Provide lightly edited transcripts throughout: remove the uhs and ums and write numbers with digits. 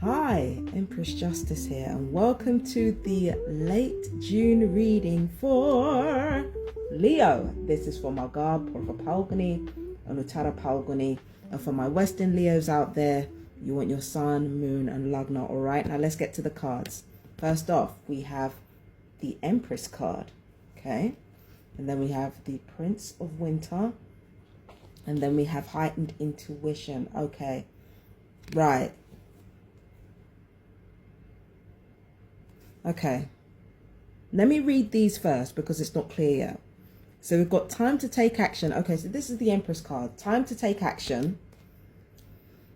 Hi, Empress Justice here, and welcome to the late June reading for Leo. This is for my God, Porfa Palguni, and Uttara Palguni, and for my Western Leos out there, you want your Sun, Moon, and Lagna. All right, now let's get to the cards. First off, we have the Empress card, okay, and then we have the Prince of Winter, and then we have heightened intuition. Okay, right. Okay, let me read these first because it's not clear yet. So we've got time to take action. Okay, so this is the Empress card. Time to take action.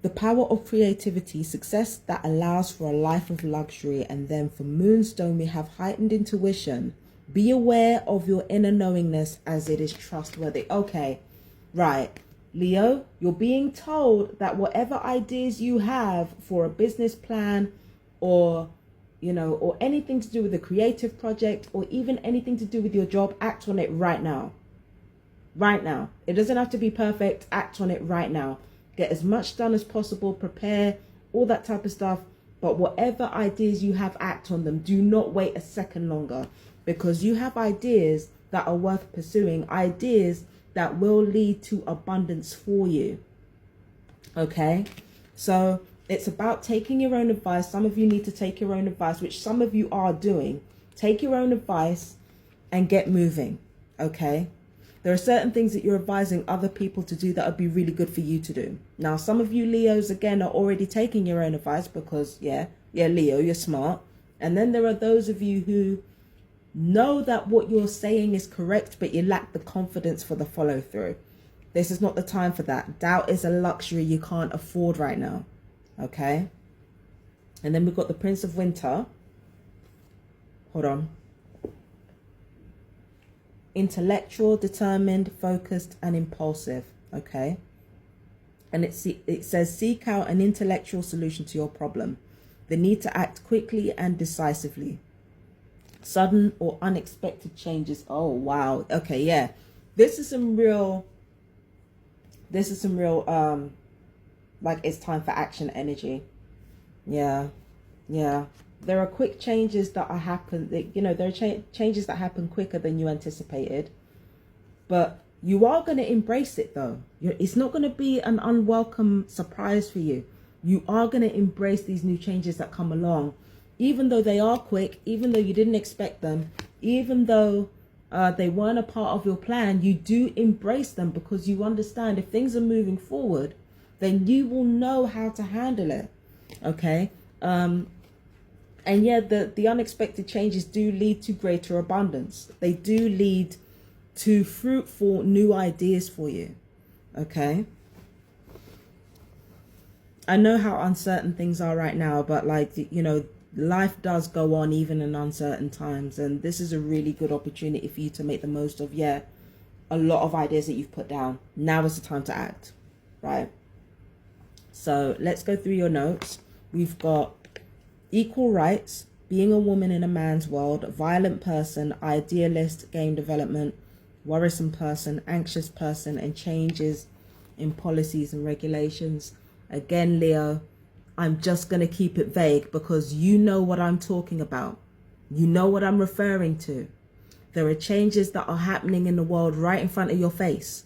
The power of creativity, success that allows for a life of luxury. And then for Moonstone, we have heightened intuition. Be aware of your inner knowingness as it is trustworthy. Okay, right. Leo, you're being told that whatever ideas you have for a business plan or or anything to do with a creative project or even anything to do with your job, act on it right now. Right now. It doesn't have to be perfect. Act on it right now. Get as much done as possible. Prepare, all that type of stuff. But whatever ideas you have, act on them. Do not wait a second longer, because you have ideas that are worth pursuing. Ideas that will lead to abundance for you. Okay? So it's about taking your own advice. Some of you need to take your own advice, which some of you are doing. Take your own advice and get moving, okay? There are certain things that you're advising other people to do that would be really good for you to do. Now, some of you Leos, again, are already taking your own advice because, yeah, Leo, you're smart. And then there are those of you who know that what you're saying is correct, but you lack the confidence for the follow through. This is not the time for that. Doubt is a luxury you can't afford right now. Okay, and then we've got the Prince of Winter. Hold on. Intellectual, determined, focused, and impulsive. Okay, and it says seek out an intellectual solution to your problem. The need to act quickly and decisively. Sudden or unexpected changes. Oh wow. Okay, yeah. This is some real. Like it's time for action energy. Yeah. There are quick changes that are happen. There are changes that happen quicker than you anticipated. But you are going to embrace it though. It's not going to be an unwelcome surprise for you. You are going to embrace these new changes that come along. Even though they are quick, even though you didn't expect them, even though they weren't a part of your plan, you do embrace them because you understand if things are moving forward, then you will know how to handle it. Okay. And yeah, the unexpected changes do lead to greater abundance. They do lead to fruitful new ideas for you. Okay. I know how uncertain things are right now, but life does go on even in uncertain times. And this is a really good opportunity for you to make the most of, a lot of ideas that you've put down. Now is the time to act, right? So let's go through your notes. We've got equal rights, being a woman in a man's world, violent person, idealist, game development, worrisome person, anxious person, and changes in policies and regulations. Again, Leo, I'm just going to keep it vague because you know what I'm talking about. You know what I'm referring to. There are changes that are happening in the world right in front of your face.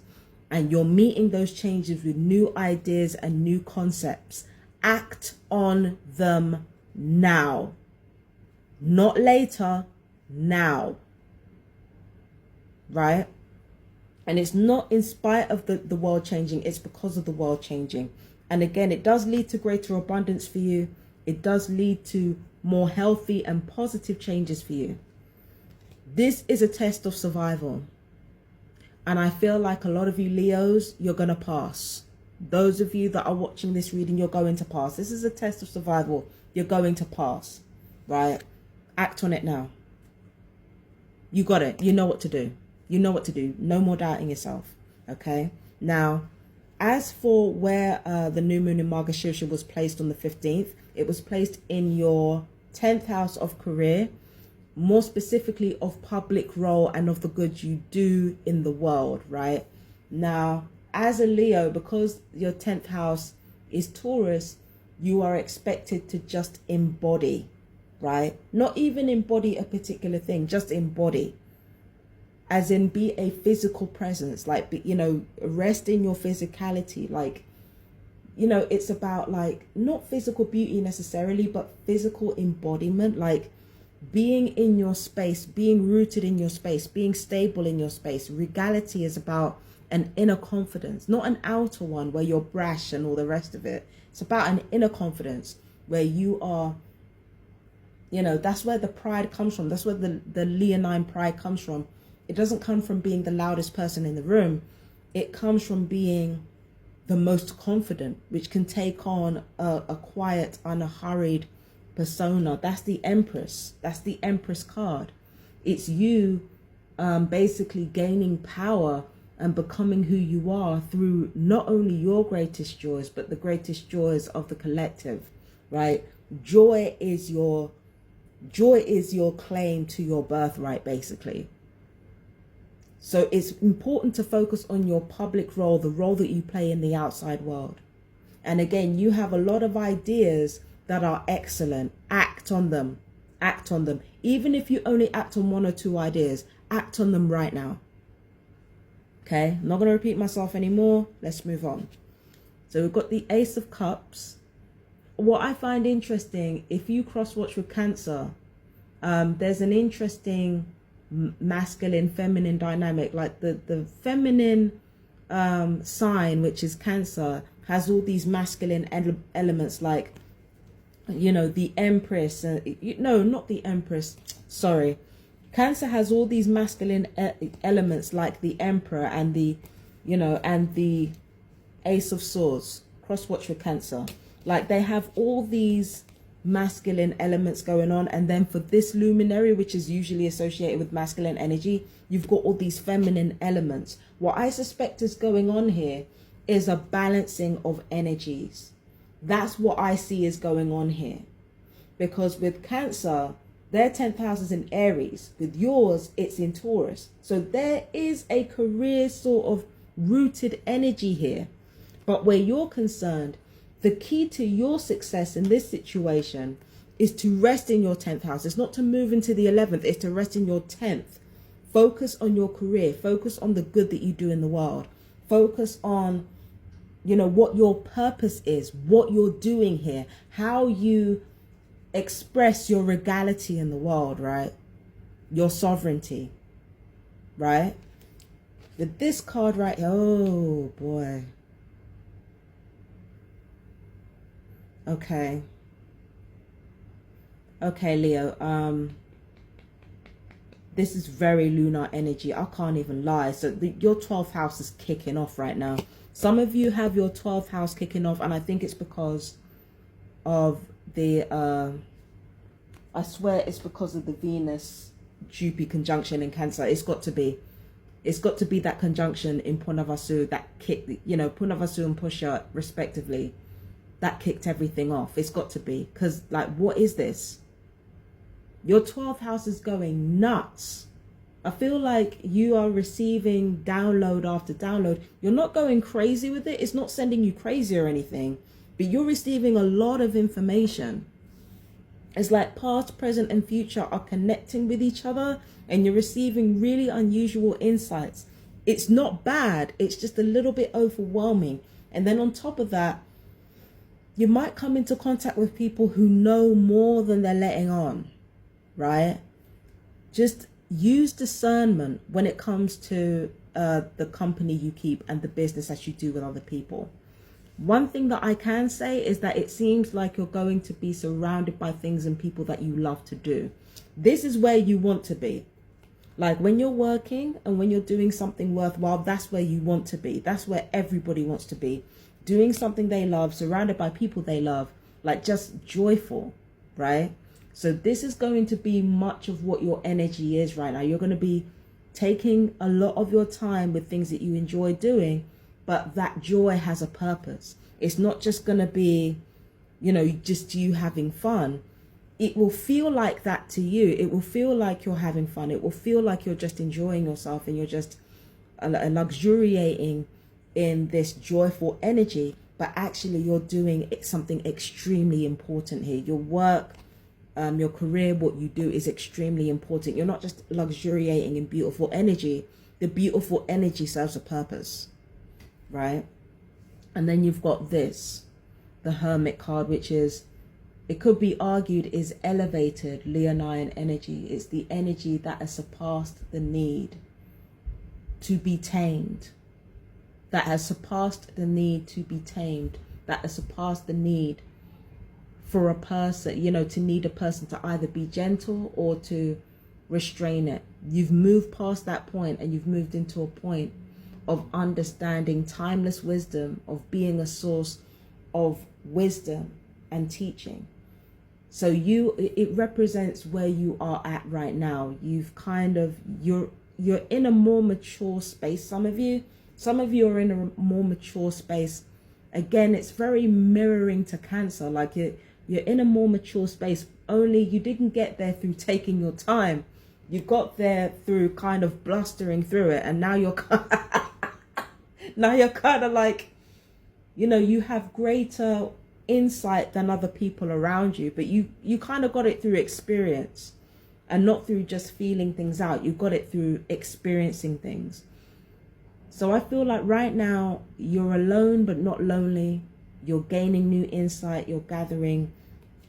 And you're meeting those changes with new ideas and new concepts. Act on them now. Not later, now. Right? And it's not in spite of the world changing, it's because of the world changing. And again, it does lead to greater abundance for you. It does lead to more healthy and positive changes for you. This is a test of survival. And I feel like a lot of you Leos, you're going to pass. Those of you that are watching this reading, you're going to pass. This is a test of survival. You're going to pass, right? Act on it now. You got it. You know what to do. You know what to do. No more doubting yourself, okay? Now, as for where the new moon in Margashira was placed on the 15th, it was placed in your 10th house of career, more specifically of public role and of the good you do in the world, right? Now, as a Leo, because your 10th house is Taurus, you are expected to just embody, right? Not even embody a particular thing, just embody. As in be a physical presence, like, you know, rest in your physicality. Like, you know, it's about like not physical beauty necessarily, but physical embodiment, like being in your space, being rooted in your space, being stable in your space. Regality is about an inner confidence, not an outer one where you're brash and all the rest of it. It's about an inner confidence where you are, you know, that's where the pride comes from. That's where the leonine pride comes from. It doesn't come from being the loudest person in the room. It comes from being the most confident, which can take on a quiet, unhurried persona. That's the Empress. That's the Empress card. It's you basically gaining power and becoming who you are through not only your greatest joys, but the greatest joys of the collective, right? Joy is your claim to your birthright, basically. So it's important to focus on your public role, the role that you play in the outside world. And again, you have a lot of ideas that are excellent. Act on them. Act on them. Even if you only act on 1 or 2 ideas, act on them right now. Okay, I'm not going to repeat myself anymore. Let's move on. So we've got the Ace of Cups. What I find interesting, if you cross-watch with Cancer, there's an interesting masculine feminine dynamic. Like the feminine sign, which is Cancer, has all these masculine elements, like, you know, the Empress. No, not the Empress, sorry. Cancer has all these masculine elements, like the Emperor and the, you know, and the Ace of Swords. Cross watch with Cancer, like they have all these masculine elements going on, and then for this luminary, which is usually associated with masculine energy, you've got all these feminine elements. What I suspect is going on here is a balancing of energies. That's what I see is going on here, because with Cancer, their 10th house is in Aries. With yours, it's in Taurus. So there is a career sort of rooted energy here. But where you're concerned, the key to your success in this situation is to rest in your 10th house. It's not to move into the 11th. It's to rest in your 10th. Focus on your career. Focus on the good that you do in the world. Focus on, you know, what your purpose is, what you're doing here, how you express your regality in the world, right? Your sovereignty, right? With this card right here, oh boy. Okay, Leo, this is very lunar energy. I can't even lie. So your 12th house is kicking off right now. Some of you have your 12th house kicking off, and I think it's because of the I swear it's because of the Venus Jupiter conjunction in Cancer. It's got to be that conjunction in Punavasu that kicked, you know, Punavasu and Pusha respectively, that kicked everything off. It's got to be, because like, what is this? Your 12th house is going nuts. I feel like you are receiving download after download. You're not going crazy with it. It's not sending you crazy or anything, but you're receiving a lot of information. It's like past, present, and future are connecting with each other, and you're receiving really unusual insights. It's not bad. It's just a little bit overwhelming. And then on top of that, you might come into contact with people who know more than they're letting on, right? Just use discernment when it comes to the company you keep and the business that you do with other people. One thing that I can say is that it seems like you're going to be surrounded by things and people that you love to do. This is where you want to be. Like when you're working and when you're doing something worthwhile, that's where you want to be. That's where everybody wants to be. Doing something they love, surrounded by people they love, like just joyful, right? So this is going to be much of what your energy is right now. You're going to be taking a lot of your time with things that you enjoy doing, but that joy has a purpose. It's not just going to be, you know, just you having fun. It will feel like that to you. It will feel like you're having fun. It will feel like you're just enjoying yourself and you're just luxuriating in this joyful energy. but actually you're doing something extremely important here. Your work, your career, what you do is extremely important. You're not just luxuriating in beautiful energy. The beautiful energy serves a purpose, right? And then you've got this, the Hermit card, which is, it could be argued, is elevated Leonine energy. It's the energy that has surpassed the need to be tamed, that has surpassed the need to be tamed, that has surpassed the need for a person, you know, to need a person to either be gentle or to restrain it. You've moved past that point, and you've moved into a point of understanding timeless wisdom, of being a source of wisdom and teaching. So it represents where you are at right now. You've kind of, you're in a more mature space. Some of you are in a more mature space. Again, it's very mirroring to Cancer. Like you're in a more mature space, only you didn't get there through taking your time. You got there through kind of blustering through it, and now you're now you're kind of like, you know, you have greater insight than other people around you, but you kind of got it through experience, and not through just feeling things out. You got it through experiencing things. So I feel like right now you're alone but not lonely. You're gaining new insight, you're gaining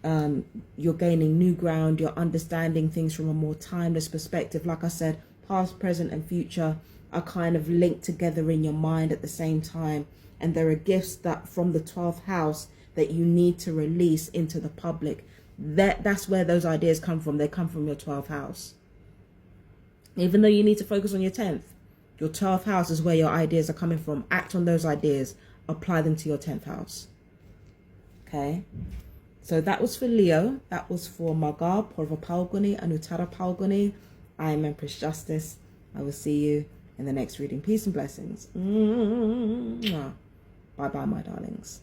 new ground, you're understanding things from a more timeless perspective. Like I said, past, present and future are kind of linked together in your mind at the same time. And there are gifts that from the 12th house that you need to release into the public. That's where those ideas come from. They come from your 12th house. Even though you need to focus on your 10th, your 12th house is where your ideas are coming from. Act on those ideas. Apply them to your 10th house. Okay? So that was for Leo. That was for Maga, Purva Palguni, Anuttara Palguni. I am Empress Justice. I will see you in the next reading. Peace and blessings. Bye-bye, my darlings.